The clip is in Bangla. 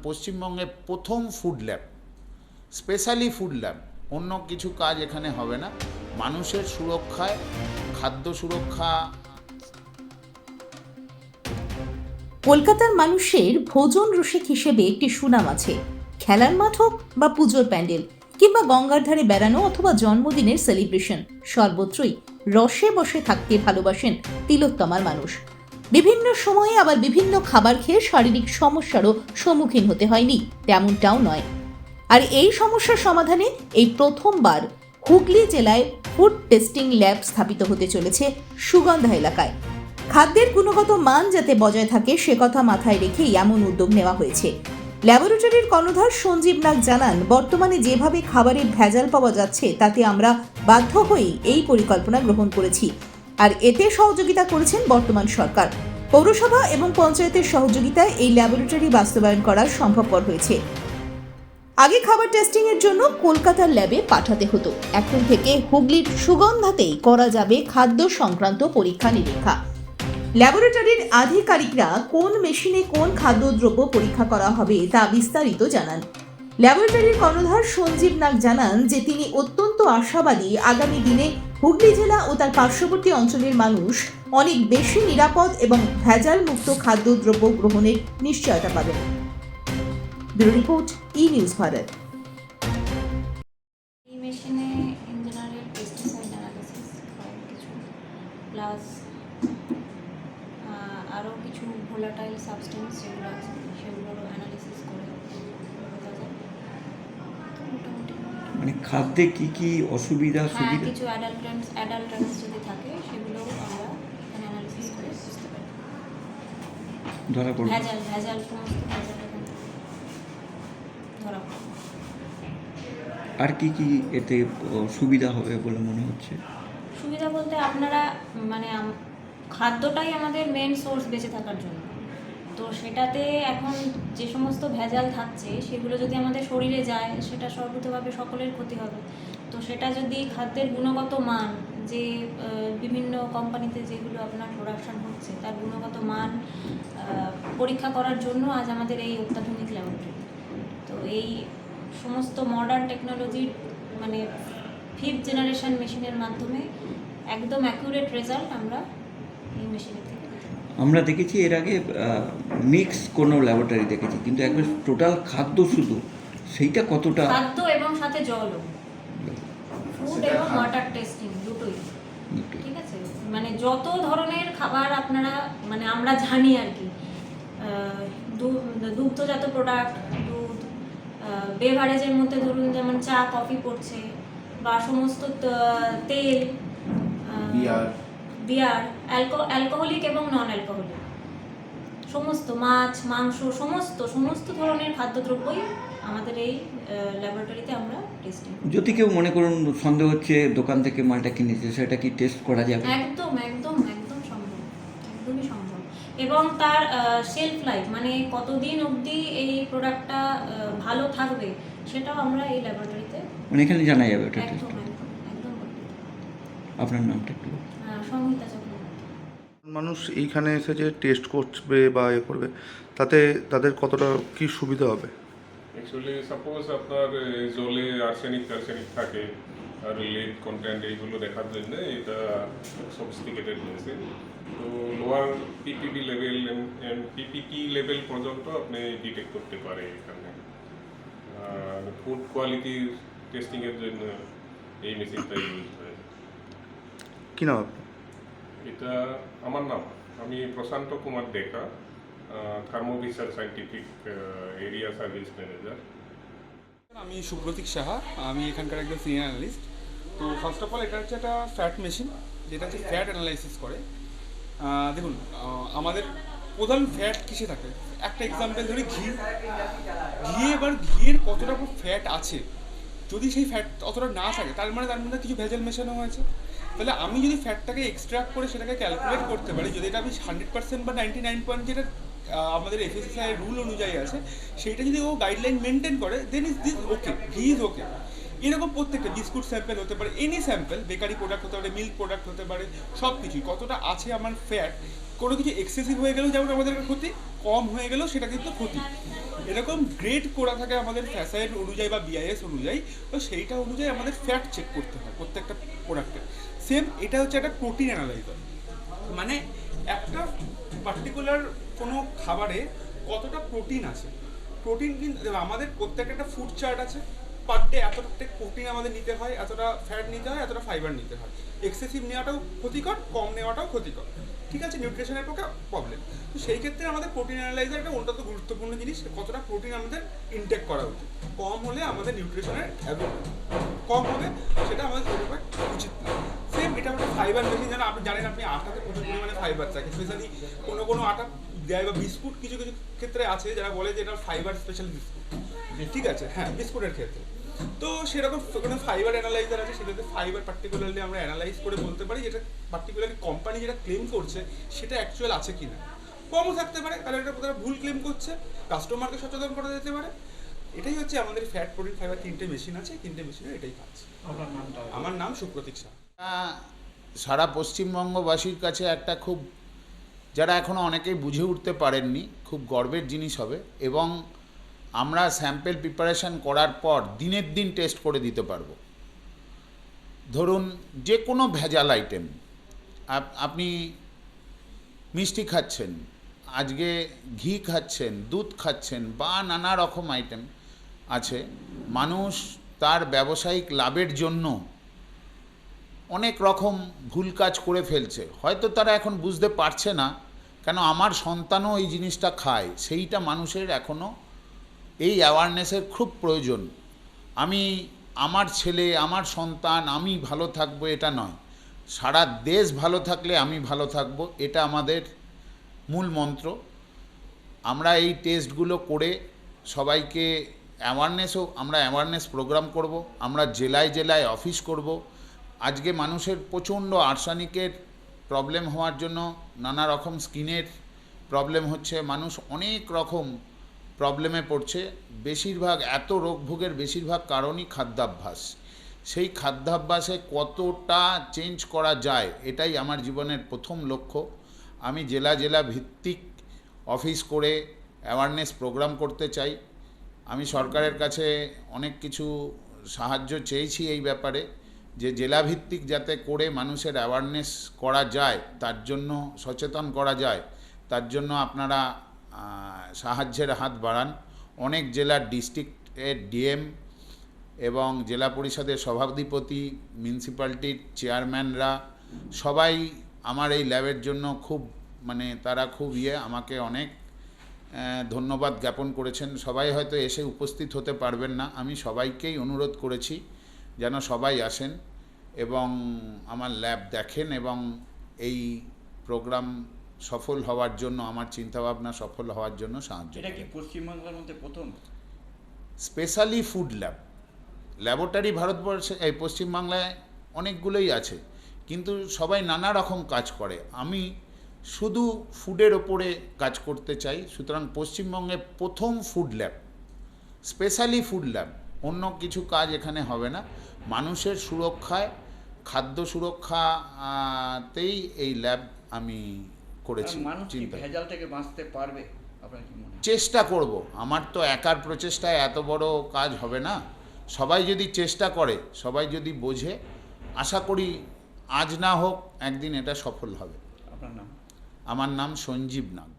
পশ্চিমবঙ্গে প্রথম food lab, specially food lab. অন্য কিছু কাজ এখানে হবে না, মানুষের সুরক্ষায়, খাদ্য সুরক্ষা। কলকাতার মানুষের ভোজন রসিক হিসেবে একটি সুনাম আছে। খেলার মাঠ হোক বা পুজোর প্যান্ডেল কিংবা গঙ্গার ধারে বেড়ানো অথবা জন্মদিনের সেলিব্রেশন, সর্বত্রই রসে বসে থাকতে ভালোবাসেন তিলোত্তমার মানুষ। বিভিন্ন সময়ে আবার বিভিন্ন খাবার খেয়ে শারীরিক সমস্যারও সম্মুখীন হতে হয়নি তেমনটাও নয়। আর এই সমস্যার সমাধানে এই প্রথমবার হুগলি জেলায় ফুড টেস্টিং ল্যাব স্থাপিত হতে চলেছে সুগন্ধা এলাকায়। খাদ্যের গুণগত মান যাতে বজায় থাকে সে কথা মাথায় রেখেই এমন উদ্যোগ নেওয়া হয়েছে। ল্যাবরেটরির কর্ণধার সঞ্জীব নাগ জানান, বর্তমানে যেভাবে খাবারে ভেজাল পাওয়া যাচ্ছে তাতে আমরা বাধ্য হয়েই এই পরিকল্পনা গ্রহণ করেছি। আর এতে সহযোগিতা করেছেন বর্তমান সরকার। পৌরসভা এবং পঞ্চায়েতের সহযোগিতায় এই ল্যাবরেটরি বাস্তবায়ন করা সম্ভবপর হয়েছে। আগে খাবার টেস্টিং এর জন্য কলকাতার ল্যাবে পাঠাতে হতো, এখন থেকে হুগলির সুগন্ধাতেই করা যাবে খাদ্য সংক্রান্ত পরীক্ষা নিরীক্ষা। ল্যাবরেটরির আধিকারিকরা কোন মেশিনে কোন খাদ্যদ্রব্য পরীক্ষা করা হবে তা বিস্তারিত জানান। ল্যাবরেটরির কর্ণধার সঞ্জীব নাগ জানান যে তিনি অত্যন্ত আশাবাদী আগামী দিনে হুগলি জেলা ও তার পার্শ্ববর্তী অঞ্চলের মানুষ অনেক বেশি নিরাপদ এবং ভেজাল মুক্ত খাদ্যদ্রব্য গ্রহণের নিশ্চয়তা পাবেন। Bureau report, e news Bharat. এই মেশিনে ইন জেনারেল পেস্টিসাইড অ্যানালিসিস হয় কিছু, প্লাস আরও কিছু ভোলাটাইল সাবস্টেন্স যেগুলো আছে সেগুলোরও অ্যানালিসিস করে বোঝা যায়। তো মোটামুটি মানে খাদ্যে কি কি অসুবিধা সুবিধা কিছু অ্যাডাল্টারেন্স যদি থাকে সেগুলোও আমরা এখানে অ্যানালিসিস করে বুঝতে পারি। ধরা পড়বে? ভেজাল সমস্ত ভেজাল এখানে ধরা পড়ে। আর কি কি এতে সুবিধা হবে বলে মনে হচ্ছে? সুবিধা বলতে আপনারা মানে খাদ্যটাই আমাদের মেন সোর্স বেঁচে থাকার জন্য, তো সেটাতে এখন যে সমস্ত ভেজাল থাকছে সেগুলো যদি আমাদের শরীরে যায় সেটা সর্বতভাবে সকলের ক্ষতি হবে। তো সেটা যদি খাদ্যের গুণগত মান, যে বিভিন্ন কোম্পানিতে যেগুলো আপনার প্রোডাকশন হচ্ছে তার গুণগত মান পরীক্ষা করার জন্য আজ আমাদের এই অত্যাধুনিক ল্যাবরেটরি। তো এই সমস্ত মডার্ন টেকনোলজির মানে 5th জেনারেশন মেশিনের মাধ্যমে একদম অ্যাকুরেট রেজাল্ট আমরা এই মেশিনের থেকে আমরা দেখেছি এর আগে মিক্স কোনো ল্যাবরেটরি দেখেছি, কিন্তু একবার টোটাল খাদ্য শুধু, সেইটা কতটা? খাদ্য এবং সাথে জলও, ফুড এবং ওয়াটার টেস্টিং দুটোই। ঠিক আছে, মানে যত ধরনের খাবার আপনারা মানে আমরা জানি আর কি, দুগ্ধজাত প্রোডাক্ট, দুধ, বেভারেজের মধ্যে ধরুন যেমন চা কফি পড়ছে, বা সমস্ত তেল, বিয়ার, অ্যালকোহলিক এবং নন অ্যালকোহলিক, সমস্ত মাছ মাংস, সমস্ত ধরনের খাদ্যদ্রব্যই আমাদের এই ল্যাবরেটরিতে আমরা টেস্টিং। যদি কেউ মনে করুন সন্দেহ হচ্ছে দোকান থেকে মালটা কিনেছে, সেটা কি টেস্ট করা যাবে? একদম সম্ভব, একদমই সম্ভব। এবং তার শেলফ লাইফ মানে কতদিন অবধি এই প্রোডাক্টটা ভালো থাকবে সেটাও আমরা এই ল্যাবরেটরিতে মানে এখানে জানা যাবে ওটা? একদম। আপনার নামটা একটু? সংহিতা চক্রবর্তী। মানুষ এইখানে এসে যে টেস্ট করবে বা এ করবে, তাতে তাদের কতটা কি সুবিধা হবে? অ্যাকচুয়ালি সাপোজ আপনার জলে আর্সেনিক থাকে আর লিড কন্টেন্ট, এইগুলো দেখার জন্য এটা সফিস্টিকেটেড মেশিন। তো lower PPT level PPT level পর্যন্ত আপনি ডিটেক্ট করতে পারে এখানে। আর ফুড কোয়ালিটির টেস্টিংয়ের জন্য এই মেশিনটা ইউজ হয়। কি নাম আপনার? এটা আমার নাম, আমি প্রশান্ত কুমার ডেকা, থার্মোভিসার সায়েন্টিফিক এরিয়া সার্ভিস ম্যানেজার। আমি সুব্রতীক সাহা, আমি এখানকার একজন সিনিয়র অ্যানালিস্ট। তো ফার্স্ট অফ অল এটা হচ্ছে একটা ফ্যাট মেশিন, যেটা হচ্ছে ফ্যাট অ্যানালাইসিস করে। দেখুন, আমাদের প্রধান ফ্যাট কিসে থাকে? একটা এক্সাম্পল ধরি, ঘি। এবার ঘিয়ের কতটা ফ্যাট আছে, যদি সেই ফ্যাট অতটা না থাকে তার মানে তার মধ্যে কিছু ভেজাল মেশানো হয়েছে। তাহলে আমি যদি ফ্যাটটাকে এক্সট্রাক্ট করে সেটাকে ক্যালকুলেট করতে পারি, যদি এটা আমি 100% বা 99% যেটা আমাদের এফএসএসআই রুল অনুযায়ী আছে, সেইটা যদি ও গাইডলাইন মেনটেন করে, দেন ইজ দিস ওকে, ঘি ইজ ওকে। এরকম প্রত্যেকটা বিস্কুট স্যাম্পেল হতে পারে, এনি স্যাম্পেল, বেকারি প্রোডাক্ট হতে পারে, মিল্ক প্রোডাক্ট হতে পারে, সব কিছুই কতটা আছে আমার ফ্যাট। কোনো কিছু এক্সেসিভ হয়ে গেলেও যেমন আমাদের ক্ষতি, কম হয়ে গেলেও সেটা কিন্তু ক্ষতি। এরকম গ্রেড করা থাকে আমাদের ফ্যাসাইড অনুযায়ী বা বিআইএস অনুযায়ী, তো সেইটা অনুযায়ী আমাদের ফ্যাট চেক করতে হয় প্রত্যেকটা প্রোডাক্টে। সেম এটা হচ্ছে একটা প্রোটিন অ্যানালাইজার, মানে একটা পার্টিকুলার কোনো খাবারে কতটা প্রোটিন আছে। প্রোটিন কিন্তু আমাদের প্রত্যেকটা একটা ফুড চার্ট আছে, পার ডে এতটা প্রোটিন আমাদের নিতে হয়, এতটা ফ্যাট নিতে হয়, এতটা ফাইবার নিতে হয়। এক্সেসিভ নেওয়াটাও ক্ষতিকর, কম নেওয়াটাও ক্ষতিকর, ঠিক আছে, নিউট্রিশনের পক্ষে প্রবলেম। তো সেই ক্ষেত্রে আমাদের প্রোটিন অ্যানালাইজার একটা অত্যন্ত গুরুত্বপূর্ণ জিনিস, কতটা প্রোটিন আমাদের ইনটেক করা উচিত। কম হলে আমাদের নিউট্রিশনের কম হবে, সেটা আমাদের শরীরে উচিত না। সেম এটা একটা ফাইবার মেশিন, যেন আপনি জানেন আপনি আটাতে প্রচুর পরিমাণে ফাইবার থাকে, স্পেশালি কোনো আটা দেয় বা বিস্কুট কিছু কিছু ক্ষেত্রে আছে যারা বলে যে এটা ফাইবার স্পেশাল বিস্কুট, ঠিক আছে, হ্যাঁ বিস্কুটের ক্ষেত্রে। তো সেরকম কোনো ফাইবার অ্যানালাইজার আছে, সেটাতে ফাইবার পার্টিকুলারলি আমরা অ্যানালাইজ করে বলতে পারি যেটা পার্টিকুলারলি কোম্পানি যেটা ক্লেম করছে সেটা অ্যাকচুয়াল আছে কি না। কমও থাকতে পারে, তাহলে এটা তারা ভুল ক্লেম করছে, কাস্টমারকে সচেতন করা যেতে পারে। এটাই হচ্ছে আমাদের ফ্যাট, প্রোটিন, ফাইবার 3টে মেশিন আছে, 3টে মেশিনের এটাই কাজ। আমার নাম সুপ্রতীক শাহ। সারা পশ্চিমবঙ্গবাসীর কাছে একটা খুব, যারা এখনও অনেকেই বুঝে উঠতে পারেননি, খুব গর্বের জিনিস হবে। এবং আমরা স্যাম্পেল প্রিপারেশান করার পর দিনের দিন টেস্ট করে দিতে পারবো। ধরুন যে কোনো ভেজাল আইটেম, আপনি মিষ্টি খাচ্ছেন, আজকে ঘি খাচ্ছেন, দুধ খাচ্ছেন, বা নানা রকম আইটেম আছে, মানুষ তার ব্যবসায়িক লাভের জন্য অনেক রকম ভুল কাজ করে ফেলছে। হয়তো তারা এখন বুঝতে পারছে না, কেন আমার সন্তানও এই জিনিসটা খায়, সেইটা মানুষের এখনও এই অ্যাওয়ারনেসের খুব প্রয়োজন। আমি, আমার ছেলে, আমার সন্তান, আমি ভালো থাকবো এটা নয়, সারা দেশ ভালো থাকলে আমি ভালো থাকবো, এটা আমাদের মূল মন্ত্র। আমরা এই টেস্টগুলো করে সবাইকে আমরা অ্যাওয়ারনেস প্রোগ্রাম করব, আমরা জেলায় জেলায় অফিস করব। আজকে মানুষের প্রচণ্ড আর্সেনিকের প্রবলেম হওয়ার জন্য নানা রকম স্কিনের প্রবলেম হচ্ছে, মানুষ অনেক রকম প্রবলেমে পড়ছে। বেশিরভাগ এত রোগ ভোগের বেশিরভাগ কারণই খাদ্যাভ্যাস। সেই খাদ্যাভ্যাসে কতটা চেঞ্জ করা যায়, এটাই আমার জীবনের প্রথম লক্ষ্য। আমি জেলা ভিত্তিক অফিস করে অ্যাওয়ারনেস প্রোগ্রাম করতে চাই। আমি সরকারের কাছে অনেক কিছু সাহায্য চেয়েছি এই ব্যাপারে, যে জেলাভিত্তিক যাতে করে মানুষের অ্যাওয়ারনেস করা যায়, তার জন্য সচেতন করা যায়, তার জন্য আপনারা সাহায্যের হাত বাড়ান। অনেক জেলার ডিস্ট্রিক্টের ডিএম এবং জেলা পরিষদের সভাধিপতি, মিউনিসিপ্যালিটির চেয়ারম্যানরা সবাই আমার এই ল্যাবের জন্য খুব, তারা খুব আমাকে অনেক ধন্যবাদ জ্ঞাপন করেছেন। সবাই হয়তো এসে উপস্থিত হতে পারবেন না, আমি সবাইকেই অনুরোধ করেছি যেন সবাই আসেন এবং আমার ল্যাব দেখেন এবং এই প্রোগ্রাম সফল হওয়ার জন্য, আমার চিন্তাভাবনা সফল হওয়ার জন্য সাহায্য এটা কি পশ্চিমবাংলার মধ্যে প্রথম স্পেশালি ফুড ল্যাবরেটরি ভারতবর্ষে, এই পশ্চিমবাংলায় অনেকগুলোই আছে, কিন্তু সবাই নানা রকম কাজ করে। আমি শুধু ফুডের ওপরে কাজ করতে চাই, সুতরাং পশ্চিমবঙ্গে প্রথম food lab, specially food lab. অন্য কিছু কাজ এখানে হবে না, মানুষের সুরক্ষায়, খাদ্য সুরক্ষাতেই এই ল্যাব আমি করেছি। মানুষ কি ভেজাল থেকে বাঁচতে পারবে আপনার কি মনে হয়? চেষ্টা করব, আমার তো একার প্রচেষ্টায় এত বড় কাজ হবে না। সবাই যদি চেষ্টা করে, সবাই যদি বোঝে, আশা করি আজ না হোক একদিন এটা সফল হবে। আপনার নাম? আমার নাম সঞ্জীব নাগ।